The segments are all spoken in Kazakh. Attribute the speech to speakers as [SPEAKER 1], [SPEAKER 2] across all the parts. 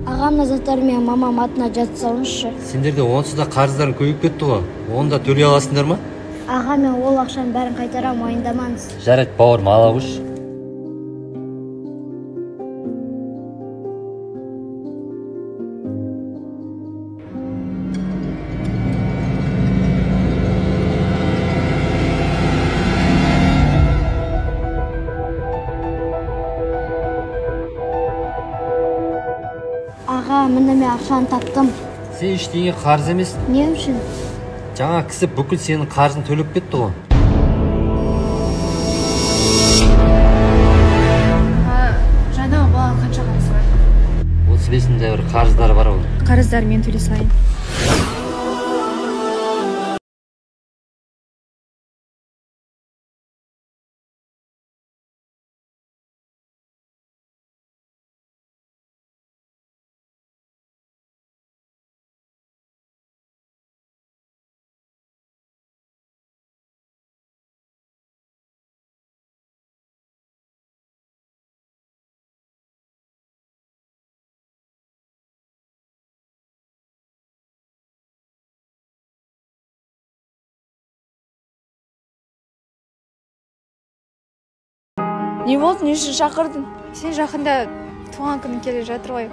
[SPEAKER 1] Ағамна заттар мен мамам атына жатып салыңызшы.
[SPEAKER 2] Сендерде онсыз да қарыздарың көбейіп кетті ғой. Оны да төлей аласыңдар ма?
[SPEAKER 1] Аға, мен ол ақшаның бәрін қайтарам, уайымдамаңыз.
[SPEAKER 2] Жарайды, бауырым, ала қойш.
[SPEAKER 1] Аға, міне мен ақшаны таптым.
[SPEAKER 2] Сен ештеңе қарыз емес.
[SPEAKER 1] Не үшін?
[SPEAKER 2] Жаңа кісі бүкіл сенің қарызын төлеп кетті ғой.
[SPEAKER 3] Жаңа баланың қанша қарызы бар?
[SPEAKER 2] 35-нде бір қарыздары бар ғой.
[SPEAKER 3] Қарыздар мен төлей салайын.
[SPEAKER 4] Не болды, не үшін шақырдың?
[SPEAKER 3] Сен жақында туған күнің келе жатыр ғой.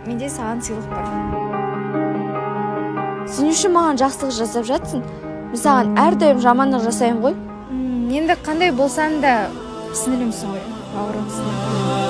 [SPEAKER 3] Менде саған сыйлық бар.
[SPEAKER 4] Сен үшін маған жақсылық жасап жатсың? Мен саған әрдайым жамандық жасаймын ғой.
[SPEAKER 3] Енді қандай болсаң да сіңілімсің ғой, бауырымсың.